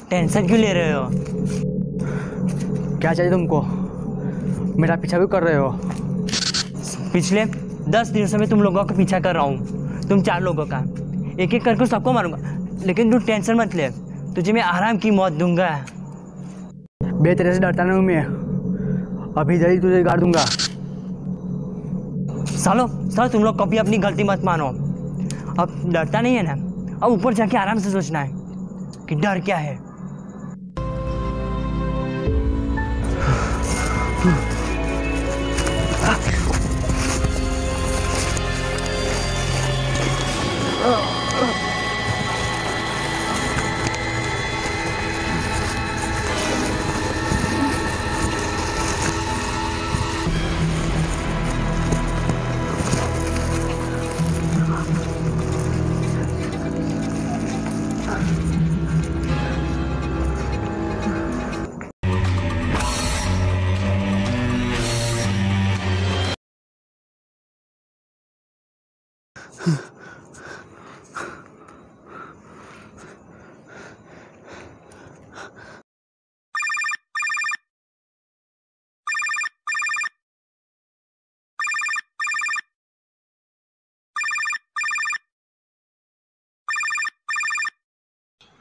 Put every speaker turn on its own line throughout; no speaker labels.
Tension क्यों ले रहे हो?
क्या चाहिए तुमको? मेरा पीछा भी कर रहे हो?
पिछले 10 दिनों से मैं तुम लोगों का पीछा कर रहा हूँ, तुम 4 लोगों का। एक एक करके सबको मारूंगा, लेकिन तू टेंशन मत ले, तुझे मैं आराम की मौत दूंगा।
बे तेरे से डरता नहीं हूँ मैं, अभी इधर ही तुझे गाड़ दूंगा।
सालो तुम लोग कभी अपनी गलती मत मानो। अब डरता नहीं है ना, अब ऊपर जाके आराम से सोचना है कि डर क्या है।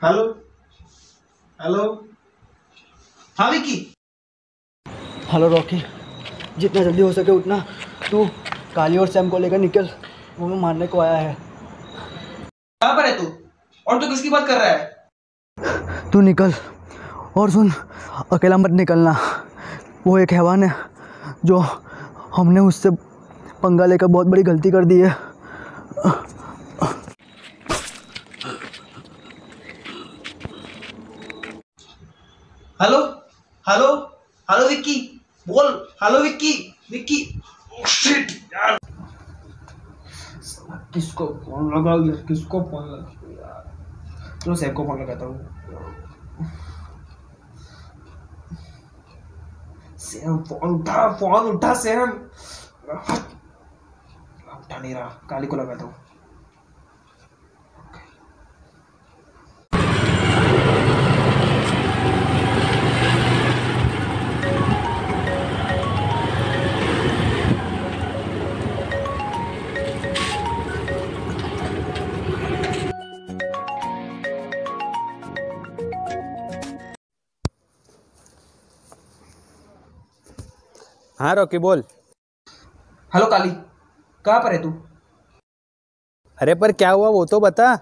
हेलो हेलो, हाँ विक्की।
हेलो रॉकी, जितना जल्दी हो सके उतना तू काली और सैम को लेकर निकल, वो मैं मारने को आया है।
कहाँ पर है तू? और तू किसकी बात कर रहा है?
तू निकल, और सुन, अकेला मत निकलना। वो एक हैवान है जो हमने उससे पंगा लेकर बहुत बड़ी गलती कर दी है।
हेलो हेलो हेलो विक्की, बोल। हेलो विक्की, विक्की। शिट यार, किसको फोन लगाओ यार, किसको फोन लगाओ यार। चलो सैम को फोन लगाता हूँ। सैम फोन उठा, फोन उठा सैम। उठा नहीं रहा, काली को लगाता हूँ।
हाँ रॉकी बोल।
हेलो काली, कहाँ पर है तू?
अरे पर क्या हुआ वो तो बता।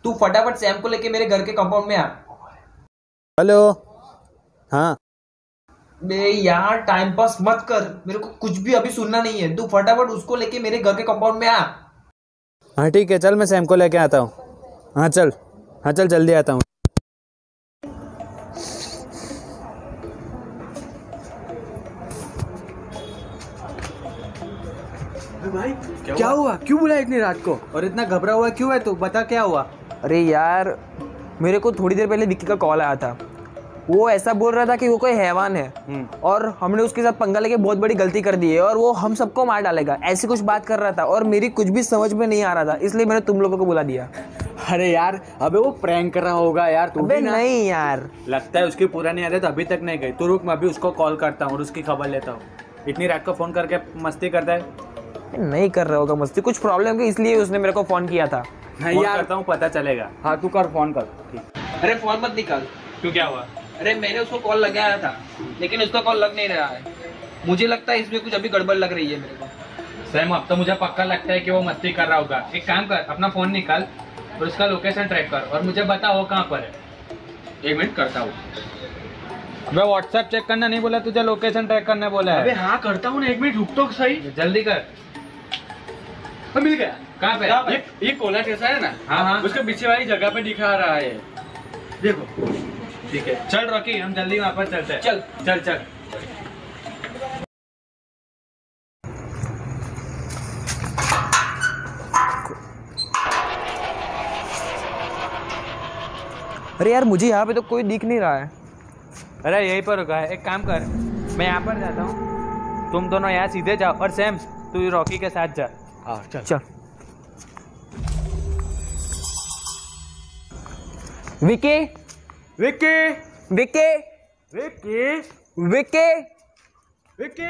तू फटाफट सैम को लेके मेरे घर के कंपाउंड में आ।
हेलो। हाँ
बे यार, टाइम पास मत कर, मेरे को कुछ भी अभी सुनना नहीं है। तू फटाफट उसको लेके मेरे घर के कंपाउंड में आ।
हाँ ठीक है, चल मैं सैम को लेके आता हूँ। हाँ चल, हाँ चल जल्दी आता हूँ।
भाई क्या हुआ? क्यों बुलाया इतनी रात को?
और इतना घबरा हुआ क्यों है तू? बता क्या हुआ।
अरे यार, मेरे को थोड़ी देर पहले विक्की का कॉल आया था। वो ऐसा बोल रहा था कि वो कोई हैवान है और हमने उसके साथ पंगा लेके बहुत बड़ी गलती कर दी है और वो हम सबको मार डालेगा, ऐसी कुछ बात कर रहा था। और मेरी कुछ भी समझ में नहीं आ रहा था, इसलिए मैंने तुम लोगों को बुला दिया।
अरे यार, अबे वो प्रैंक कर रहा होगा यार। तू
अबे नहीं यार,
लगता है उसकी पुरानी आदत अभी तक नहीं गई। तू रुक, मैं अभी उसको कॉल करता हूँ और उसकी खबर लेता हूँ। इतनी रात को फोन करके मस्ती करता है।
नहीं कर रहा होगा मस्ती, कुछ प्रॉब्लम है इसलिए उसने मेरे को फोन किया था।
नहीं यार, करता हूँ, पता चलेगा।
हाँ तू कर, फोन कर।
ठीक।
अरे फोन मत निकाल।
क्यों, क्या हुआ?
अरे मैंने उसको कॉल लगाया था, लेकिन उसका कॉल लग नहीं रहा है। मुझे लगता है इसमें कुछ अभी गड़बड़ लग रही है मेरे को।
सैम, अब तो मुझे पक्का लगता है कि वो मस्ती कर रहा होगा। एक काम कर, अपना फोन निकाल और उसका लोकेशन ट्रैक कर और मुझे बता वो कहाँ पर है।
1 मिनट करता हूँ।
मैं व्हाट्सएप चेक करना नहीं बोला तुझे, लोकेशन ट्रैक करने बोला है।
अबे हाँ करता हूँ ना, 1 मिनट रुक तो सही।
जल्दी कर।
मिल गया।
कहाँ पे?
ये कोला जैसा है ना,
हाँ हाँ,
उसके पीछे वाली जगह पे दिखा रहा है, देखो।
ठीक है, चल रॉकी, हम जल्दी वहाँ पर चलते हैं।
चल
चल चल।
अरे यार मुझे यहाँ पे तो कोई दिख नहीं रहा है।
अरे यहीं पर रुका है, एक काम कर, मैं यहाँ पर जाता हूँ, तुम दोनों यहाँ सीधे जाओ और सैम तू रॉकी के साथ जा।
हाँ चल
चल। विकी
विक्की
विकी
विक्की
विकी,
विक्की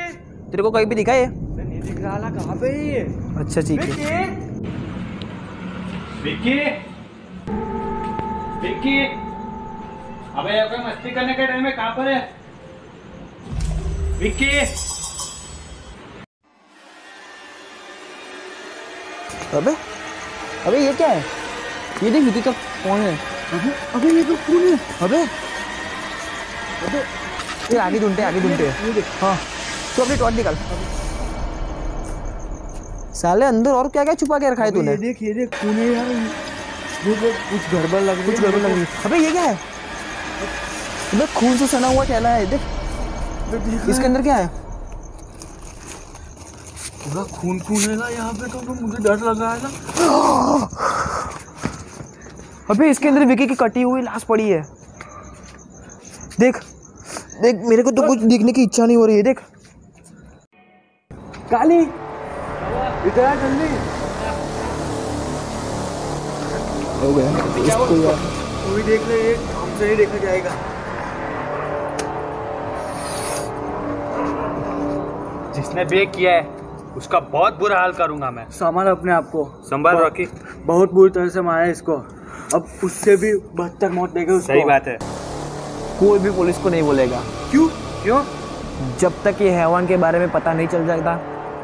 तेरे को कहीं भी दिखा है?
नहीं दिख रहा, कहाँ पे है ये?
अच्छा ठीक है।
विक्की विक्की, अबे यहाँ पे मस्ती करने के टाइम में कहाँ पर है विक्की?
अबे अबे ये क्या है? ये देख विकी का फोन है।
अबे ये तो कौन है?
अबे अबे ये आगे ढूंढते हाँ, तो अपनी टॉर्च निकाल। साले अंदर और क्या क्या छुपा के रखा है तूने?
ये देख कौन है यार? ये कुछ गड़बड़ लग रही है।
अबे ये क्या है? अबे खून से सना हुआ थैला है, देख इसके अंदर क्या है?
पूरा खून है ना यहाँ पे, तो मुझे डर लग रहा है ना।
अबे इसके अंदर विकी की कटी हुई लाश पड़ी है। देख देख, मेरे को तो कुछ देखने की इच्छा नहीं हो रही है। देख
काली इधर आ जल्दी।
हो गया इसको यार।
तू भी देख ले, ये हमसे ही देखा जाएगा।
जिसने भी किया है उसका बहुत बुरा हाल करूंगा मैं।
संभाल अपने आप को।
संभाल रॉकी।
बहुत बुरी तरह से मारा है इसको, अब उससे भी बदतर मौत देगा उसको।
सही बात है।
कोई भी पुलिस को नहीं बोलेगा।
क्यों क्यों?
जब तक ये हैवान के बारे में पता नहीं चल जाता,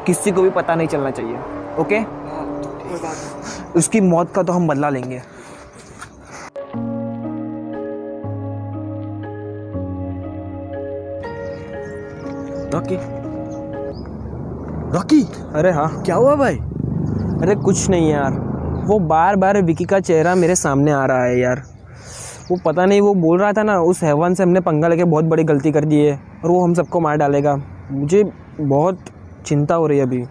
किसी को भी पता नहीं चलना चाहिए। ओके?
कोई बात नहीं।
उसकी मौत का तो हम बदला लेंगे।
रॉकी रॉकी,
अरे हाँ,
क्या हुआ भाई?
अरे कुछ नहीं यार, वो बार बार विकी का चेहरा मेरे सामने आ रहा है यार। वो पता नहीं, वो बोल रहा था ना उस हैवान से हमने पंगा लेके बहुत बड़ी गलती कर दी है और वो हम सबको मार डालेगा। मुझे बहुत चिंता हो रही है अभी।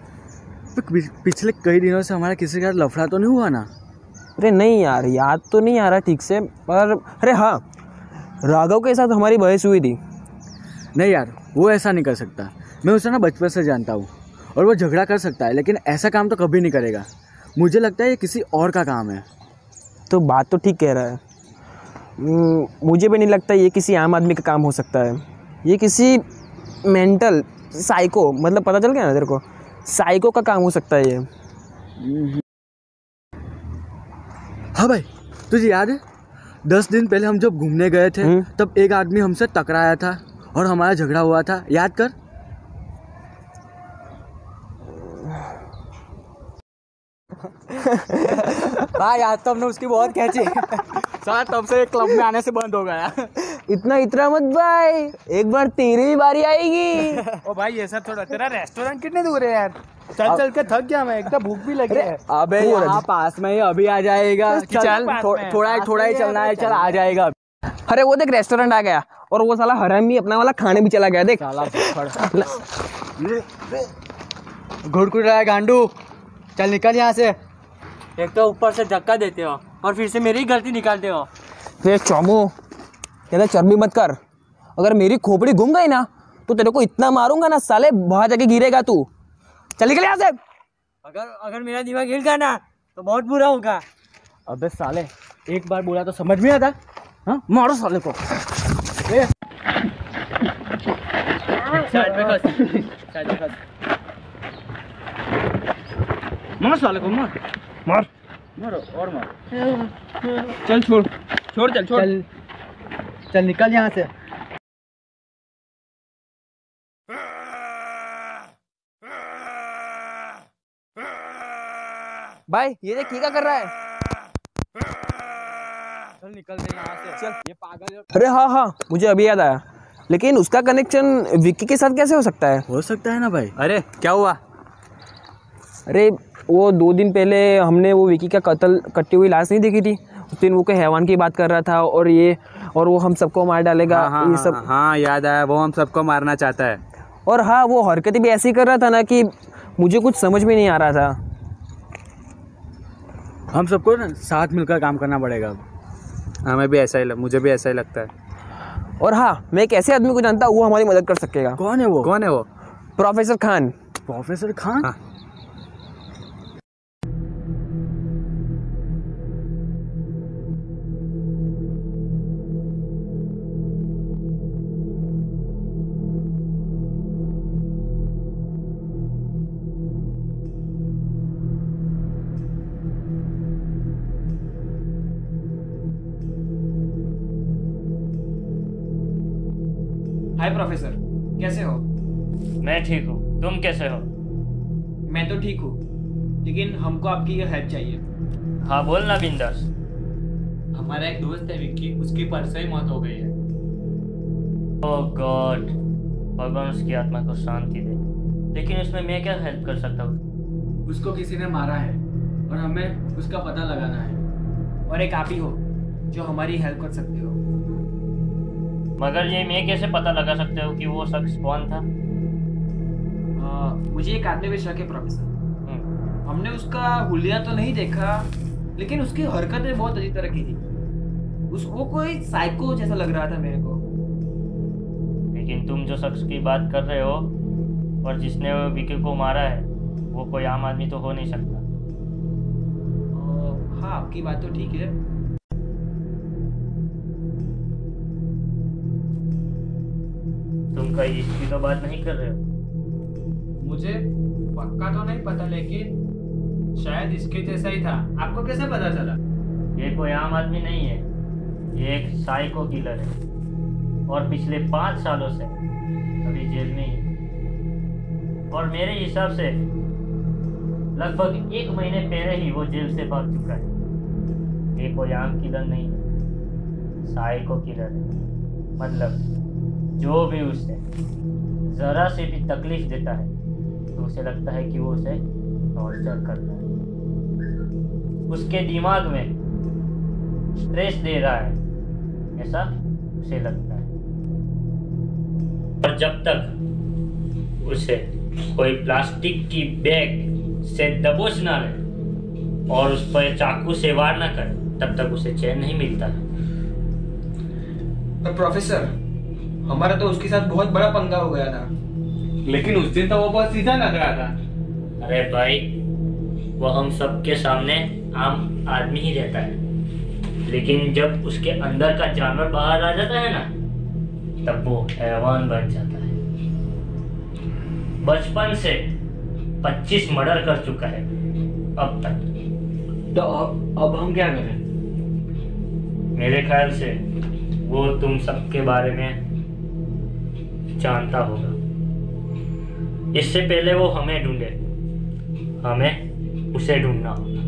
पिछले कई दिनों से हमारा किसी के साथ लफड़ा तो नहीं हुआ ना?
अरे नहीं यार, याद तो नहीं आ रहा ठीक से, पर अरे हाँ, राघव के साथ हमारी बहस हुई थी।
नहीं यार, वो ऐसा नहीं कर सकता। मैं उसे ना बचपन से जानता हूँ, और वो झगड़ा कर सकता है लेकिन ऐसा काम तो कभी नहीं करेगा। मुझे लगता है ये किसी और का काम है।
तो बात तो ठीक कह रहा है। मुझे भी नहीं लगता ये किसी आम आदमी का काम हो सकता है। ये किसी मेंटल साइको, मतलब पता चल गया ना तेरे को, साइको का काम हो सकता है ये।
हाँ भाई, तुझे याद है 10 दिन पहले हम जब घूमने गए थे तब एक आदमी हमसे टकराया था और हमारा झगड़ा हुआ था, याद कर। हाँ याद, तो हमने उसकी बहुत खींची। साथ तब से क्लब में आने से बंद हो गया।
इतना इतना मत भाई, एक बार तेरी भी बारी आएगी।
ओ भाई ऐसा थोड़ा, तेरा रेस्टोरेंट कितने दूर है यार? चल चल के थक गया मैं, एकदम भूख भी लगी है।
अबे यहाँ पास में ही अभी आ जाएगा। चल थोड़ा ही चलना है, चल आ जाएगा।
अरे वो देख रेस्टोरेंट आ गया, और वो साला हरामी अपना वाला खाने भी चला गया। देख
घुड़कुड़ रहा है गांडू, चल निकल यहाँ से।
एक तो ऊपर से धक्का देते हो और फिर से मेरी ही गलती निकालते हो।
फिर चौमू, कहता चर्बी मत कर। अगर मेरी खोपड़ी घूम गई ना तो तेरे को इतना मारूंगा ना साले, वहां जाके गिरेगा तू। चल निकल यहाँ से।
अगर मेरा दिमाग हिल गया ना तो बहुत बुरा होगा।
अबे साले, एक बार बोला तो समझ में आता। हाँ, मारो साले को। मार साले को, मार मार मारो और मार।
चल छोड़ छोड़, चल छोड़।
चल निकल यहाँ से।
भाई ये देख क्या कर रहा है।
चल निकल दे यहाँ से। चल, ये पागल है।
अरे हाँ हाँ, मुझे अभी याद आया, लेकिन उसका कनेक्शन विक्की के साथ कैसे हो सकता है?
हो सकता है ना भाई।
अरे क्या हुआ?
अरे वो 2 दिन पहले हमने वो विक्की का कटी हुई लाश नहीं देखी थी? उस दिन वो कोई हैवान की बात कर रहा था और वो हम सबको मार डालेगा। ये सब
हाँ याद आया, वो हम सबको मारना चाहता है।
और हाँ, वो हरकतें भी ऐसी कर रहा था ना कि मुझे कुछ समझ में नहीं आ रहा था।
हम सबको ना साथ मिलकर काम करना पड़ेगा अब।
हाँ मुझे भी ऐसा ही लगता है।
और हाँ, मैं एक ऐसे आदमी को जानता हूँ, वो हमारी मदद कर सकेगा।
कौन है वो?
कौन है वो?
प्रोफेसर खान।
प्रोफेसर खान?
हाँ।
हाय प्रोफेसर, कैसे हो?
मैं ठीक हूँ, तुम कैसे हो?
मैं तो ठीक हूँ, लेकिन हमको आपकी हेल्प चाहिए।
हाँ बोल ना बिंदास।
हमारा एक दोस्त है विक्की, उसकी परसों ही मौत हो गई है।
ओह गॉड, भगवान उसकी आत्मा को शांति दे। लेकिन उसमें मैं क्या हेल्प कर सकता हूँ?
उसको किसी ने मारा है और हमें उसका पता लगाना है।
और एक आप ही हो जो हमारी हेल्प कर सकते हो।
मगर ये मैं कैसे पता लगा सकता हूँ कि वो शख्स कौन था?
मुझे एक आदमी पे शक है प्रोफेसर। हमने उसका हुलिया तो नहीं देखा, लेकिन उसकी हरकतें बहुत अजीब तरह की थी। वो कोई साइको जैसा लग रहा था मेरे को।
लेकिन तुम जो शख्स की बात कर रहे हो और जिसने वो विकी को मारा है, वो कोई आम आदमी तो हो नहीं सकता।
हाँ, आपकी बात तो ठीक है।
तुम कहीं इसकी तो बात नहीं कर रहे हो?
मुझे पक्का तो नहीं पता, लेकिन शायद इसके जैसा ही था। आपको कैसे पता चला?
ये कोई आम आदमी नहीं है, ये एक साइको किलर है और पिछले 5 सालों से अभी जेल में ही है। और मेरे हिसाब से लगभग 1 महीने पहले ही वो जेल से भाग चुका है। ये कोई आम किलर नहीं है, साइको किलर है। मतलब जो भी उसे ज़रा से भी तकलीफ देता है तो उसे लगता है कि वो उसे टॉर्चर करता है, उसके दिमाग में स्ट्रेस दे रहा है, ऐसा उसे लगता है। और जब तक उसे कोई प्लास्टिक की बैग से दबोच ना ले और उस पर चाकू से वार ना करे, तब तक उसे चैन नहीं मिलता है।
पर प्रोफेसर, हमारा तो उसके साथ बहुत बड़ा पंगा हो गया था।
लेकिन उस दिन तो वो बहुत सीधा लग रहा था।
अरे भाई, वो हम सबके सामने आम आदमी ही रहता है, लेकिन जब उसके अंदर का जानवर बाहर आ जाता है ना, तब वो हैवान बन जाता है। बचपन से 25 मर्डर कर चुका है अब तक।
तो अब हम क्या करें?
मेरे ख्याल से वो तुम सबके बारे में जानता होगा। इससे पहले वो हमें ढूंढे, हमें उसे ढूंढना होगा।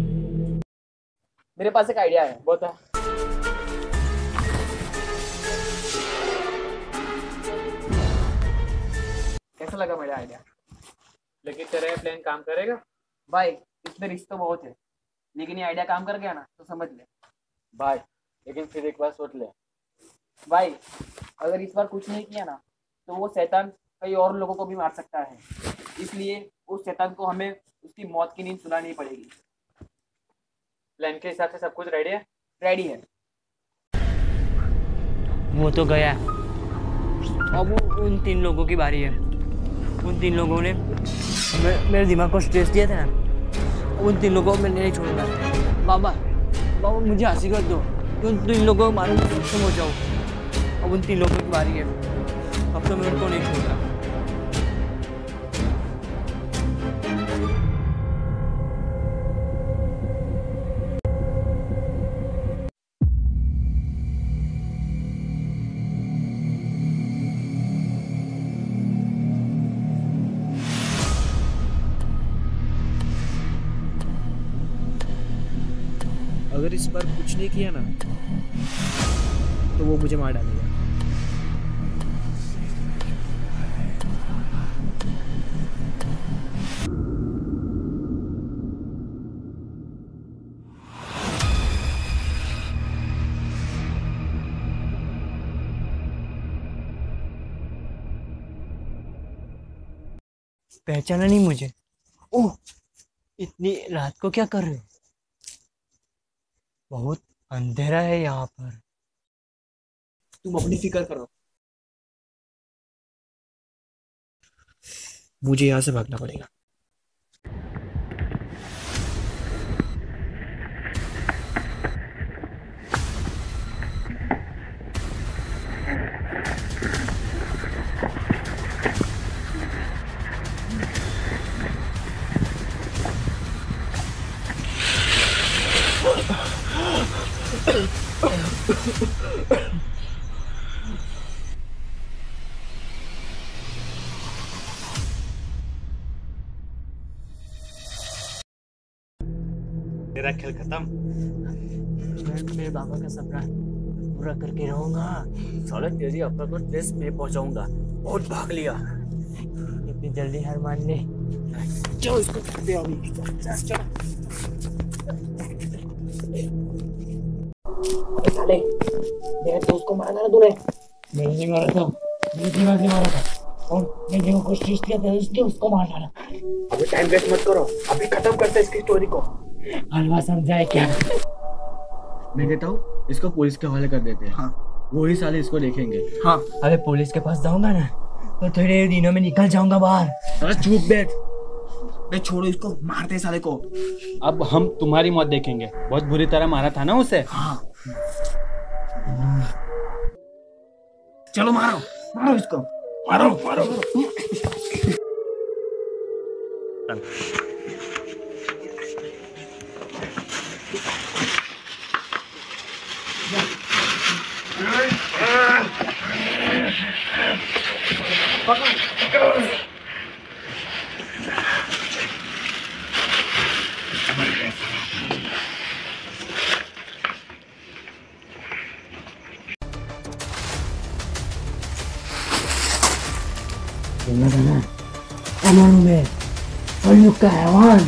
मेरे पास एक आइडिया है, बहुत है। कैसा लगा मेरा आइडिया?
लेकिन तेरा ये प्लान काम करेगा?
भाई, इसमें रिस्क तो बहुत है, लेकिन ये आइडिया काम कर गया ना तो समझ ले।
भाई लेकिन फिर एक बार सोच ले।
भाई, अगर इस बार कुछ नहीं किया ना तो वो शैतान कई और लोगों को भी मार सकता है। इसलिए उस शैतान को हमें उसकी मौत की नींद सुनानी पड़ेगी।
प्लान के हिसाब से सब कुछ रेडी है?
रेडी है।
वो तो गया, अब उन 3 लोगों की बारी है। उन 3 लोगों ने मेरे दिमाग को स्ट्रेस दिया था ना, उन 3 लोगों को मैं नहीं छोड़ूंगा। बाबा मुझे हंसी कर दो, उन 3 लोगों को मारूंगा तो खत्म हो जाऊँ। अब उन 3 लोगों की बारी है, अब तो मैं उनको नहीं छोड़ रहा।
अगर इस बार कुछ नहीं किया ना तो वो मुझे मार डालेगा।
पहचाना नहीं मुझे? ओह, इतनी रात को क्या कर रहे हो? बहुत अंधेरा है यहाँ पर।
तुम अपनी फिक्र करो, मुझे यहाँ से भागना पड़ेगा।
तेरा खेल खत्म।
मेरे पापा का सपना पूरा करके रहूंगा। साले तेरी अब्बा को ट्रेस में पहुंचाऊंगा। बहुत भाग लिया, इतनी जल्दी हार मान ले।
चलो इसको कर दे अभी। चलो साले, मेरे दोस्त को मारा ना तूने।
नहीं मारा था, मेरे दिमाग से मारा था और मैंने जो कोशिश किया था इसलिए उसको मार डाला।
अभी टाइम वेस्ट मत करो, अभी खत्म करते इसकी स्टोरी को।
हलवा समझाए क्या?
मैं कहता हूँ इसको पुलिस के हवाले कर देते हैं। हाँ, वही साले इसको देखेंगे।
हाँ
अरे पुलिस के पास जाऊंगा ना तो थोड़े दिनों में निकल जाऊंगा बाहर।
अरे चुप बैठ, बे छोड़ो इसको, मारते साले को।
अब हम तुम्हारी मौत देखेंगे। बहुत बुरी तरह मारा था ना उसे।
हाँ चलो मारो मारो इसको, मारो मारो।
अमर में कलयुग का हैवान